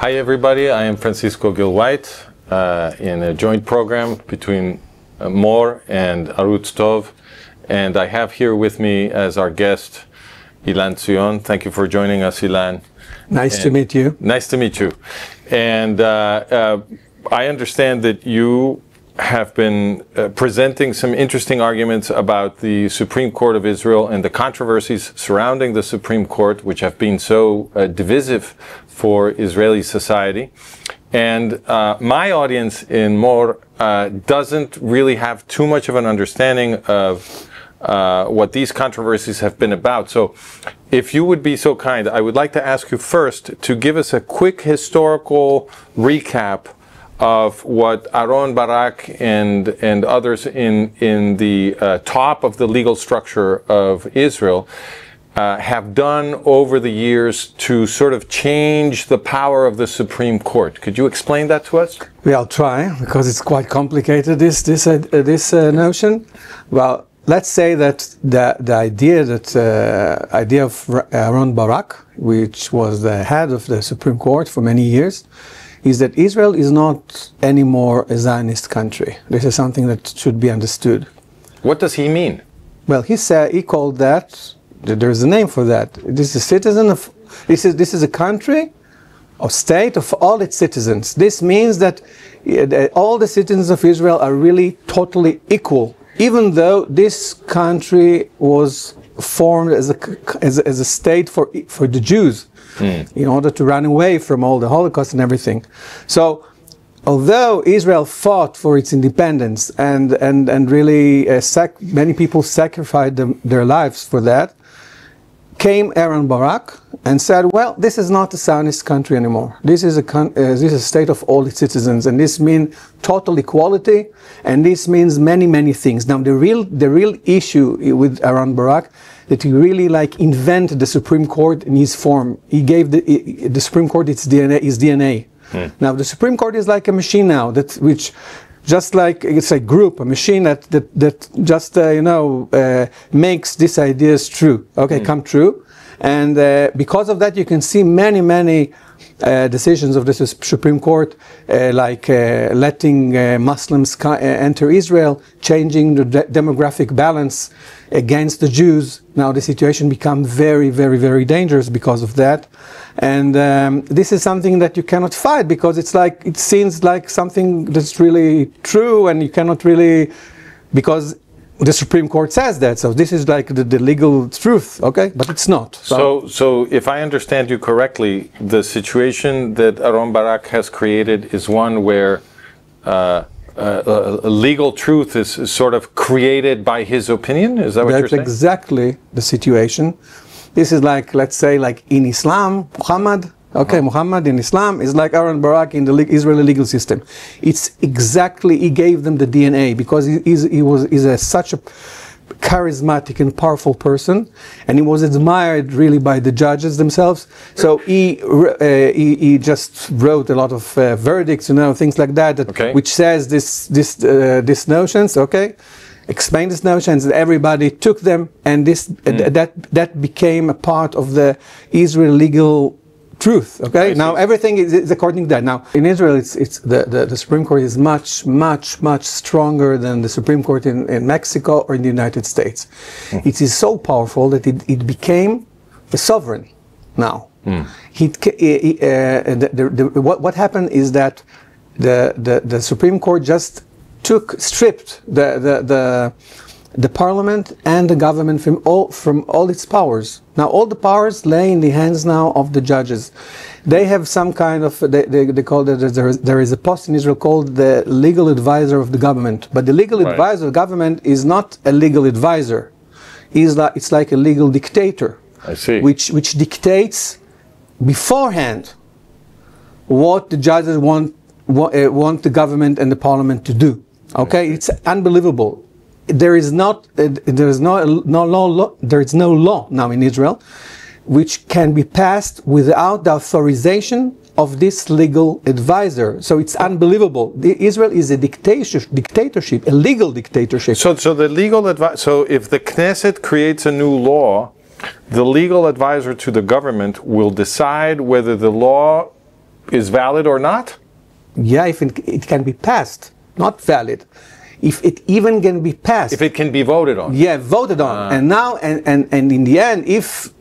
Hi everybody, I am Francisco Gil-White in a joint program between More and Arutz Tov, and I have here with me as our guest Ilan Zion. Thank you for joining us, Ilan. Nice to meet you. Nice to meet you. And I understand that you have been presenting some interesting arguments about the Supreme Court of Israel and the controversies surrounding the Supreme Court, which have been so divisive for Israeli society. And my audience in More doesn't really have too much of an understanding of what these controversies have been about. So if you would be so kind, I would like to ask you first to give us a quick historical recap of what Aaron Barak and others in the top of the legal structure of Israel have done over the years to sort of change the power of the Supreme Court. Could you explain that to us? Well, I'll try, because it's quite complicated, this notion. Well, let's say that the idea of Aaron Barak, which was the head of the Supreme Court for many years, is that Israel is not anymore a Zionist country. This is something that should be understood. What does he mean? Well, he called that, there's a name for that. This is a country or state of all its citizens. This means that all the citizens of Israel are really totally equal, even though this country was formed as a state for the Jews, in order to run away from all the Holocaust and everything. So, although Israel fought for its independence and really many people sacrificed their lives for that, came Aaron Barak and said, well, this is not a Zionist country anymore. This is a state of all its citizens, and this means total equality, and this means many, many things. Now, the real issue with Aaron Barak, that he really invented the Supreme Court in his form. He gave the Supreme Court its DNA. Now, the Supreme Court is like a machine now, which just like it's a group, a machine that just makes these ideas true. Come true, and because of that, you can see many decisions of the Supreme Court, like letting Muslims enter Israel, changing the demographic balance against the Jews. Now the situation becomes very, very, very dangerous because of that. And this is something that you cannot fight, because it seems like something that's really true, and you cannot really, because the Supreme Court says that. So this is like the legal truth, okay? But it's not. So if I understand you correctly, the situation that Aaron Barak has created is one where legal truth is sort of created by his opinion? Is that what you're saying? That's exactly the situation. This is like, let's say, like in Islam, Muhammad. Muhammad in Islam is like Aaron Barak in the Israeli legal system. It's exactly, he gave them the DNA, because he's such a charismatic and powerful person, and he was admired really by the judges themselves. So he just wrote a lot of verdicts, things like that, which says this notions, explain these notions, and everybody took them, and that became a part of the Israeli legal truth. Now everything is according to that. Now in Israel, the Supreme Court is much stronger than the Supreme Court in Mexico or in the United States. It is so powerful that it became a sovereign now. What happened is that the Supreme Court just stripped the parliament and the government from all its powers. Now all the powers lay in the hands now of the judges. They have some kind of, they call it, there is a post in Israel called the legal advisor of the government. But the legal advisor of the government is not a legal advisor. It's like a legal dictator. I see. Which dictates beforehand what the judges want the government and the parliament to do. It's unbelievable. There is no law now in Israel which can be passed without the authorization of this legal advisor. So it's unbelievable. Israel is a dictatorship, a legal dictatorship. So the legal so if the Knesset creates a new law, the legal advisor to the government will decide whether the law is valid or not? Yeah, if it can be passed, not valid. If it even can be passed. If it can be voted on. Yeah, voted on. And now, and in the end, if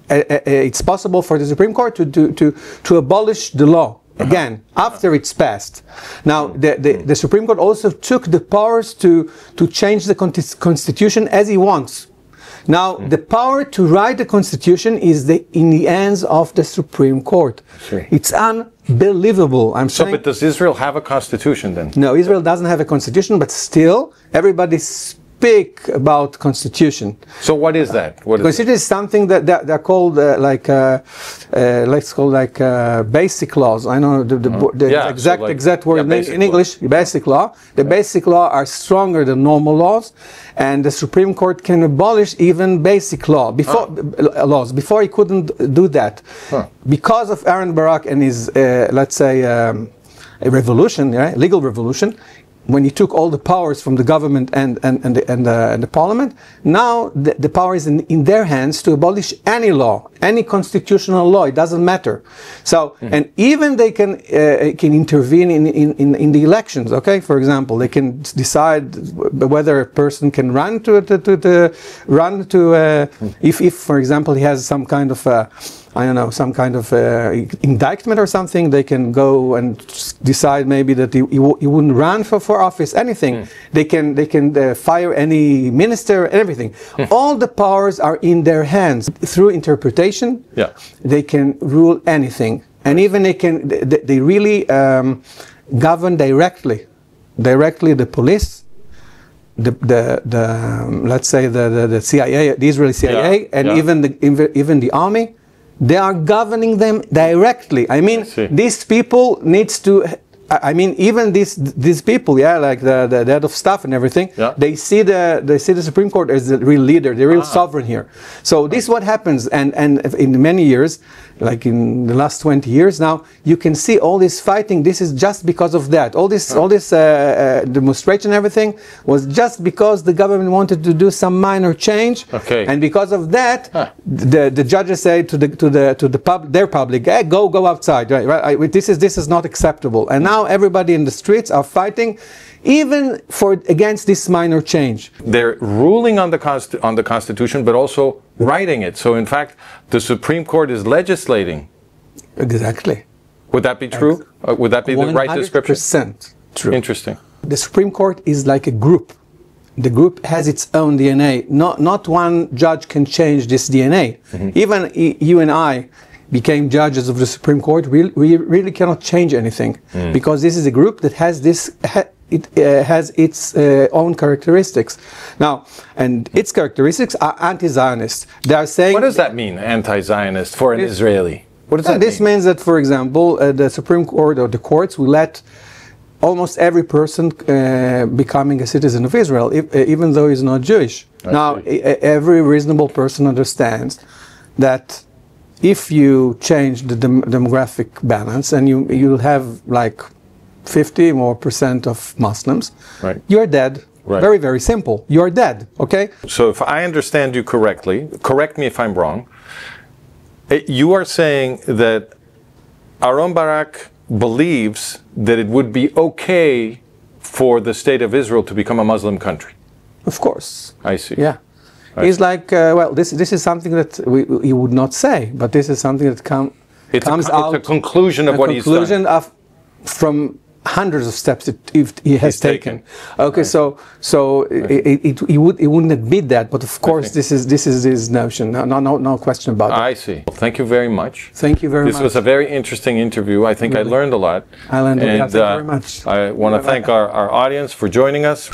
it's possible for the Supreme Court to abolish the law again after it's passed. Now, the Supreme Court also took the powers to change the Constitution as he wants. Now, the power to write the Constitution is in the hands of the Supreme Court. It's unbelievable. I'm saying. But does Israel have a constitution then? No, Israel doesn't have a constitution, but still, everybody speak about constitution. So what is that? What because it is something that they're called let's call basic laws. I know the exact word in English. Basic law. The basic law are stronger than normal laws, and the Supreme Court can abolish even basic law laws. Before he couldn't do that because of Aaron Barak and his let's say a revolution, legal revolution. When he took all the powers from the government and the parliament, now the power is in their hands to abolish any law, any constitutional law. It doesn't matter. So, and even they can intervene in the elections. Okay, for example, they can decide whether a person can run if for example he has some kind of I don't know, some kind of indictment or something, they can go and decide maybe that he wouldn't run for office, anything. They can fire any minister and everything. All the powers are in their hands. Through interpretation, they can rule anything. And even they really govern directly the police, let's say the CIA, the Israeli CIA, and even the army. They are governing them directly. I mean, these people needs to. I mean, even these people, like the head of staff and everything, they see the Supreme Court as the real leader, the real sovereign here. So this is what happens, and in many years, like in the last 20 years now, you can see all this fighting. This is just because of that. All this demonstration, and everything was just because the government wanted to do some minor change, and because of that, the judges say to their public, hey, go outside. Right? This is not acceptable, and now everybody in the streets are fighting, even against this minor change. They're ruling on the Constitution, but also writing it. So in fact, the Supreme Court is legislating. Exactly. Would that be true? Would that be the right description? 100% true. Interesting. The Supreme Court is like a group. The group has its own DNA. Not one judge can change this DNA. Even you and I became judges of the Supreme Court. We really cannot change anything because this is a group that has this. It has its own characteristics. Now, and its characteristics are anti-Zionist. They are saying. What does that mean, anti-Zionist, for an Israeli? What does that mean? This means that, for example, the Supreme Court or the courts will let almost every person becoming a citizen of Israel, even though he's not Jewish. Now, every reasonable person understands that if you change the demographic balance and you'll have like 50% more of Muslims, you're dead. Very, very simple. You're dead, okay? So if I understand you correctly, correct me if I'm wrong, you are saying that Aaron Barak believes that it would be okay for the state of Israel to become a Muslim country. Of course. I see. Yeah. He's like, well, this is something that he would not say, but this is something that comes out. It's a conclusion of what he's done. A conclusion from hundreds of steps that he has taken. Okay, so he wouldn't admit that, but of course this is his notion. No question about it. I see. Well, thank you very much. Thank you very much. This was a very interesting interview. I think I learned a lot. I learned a lot. Thank you very much. I want to thank our audience for joining us.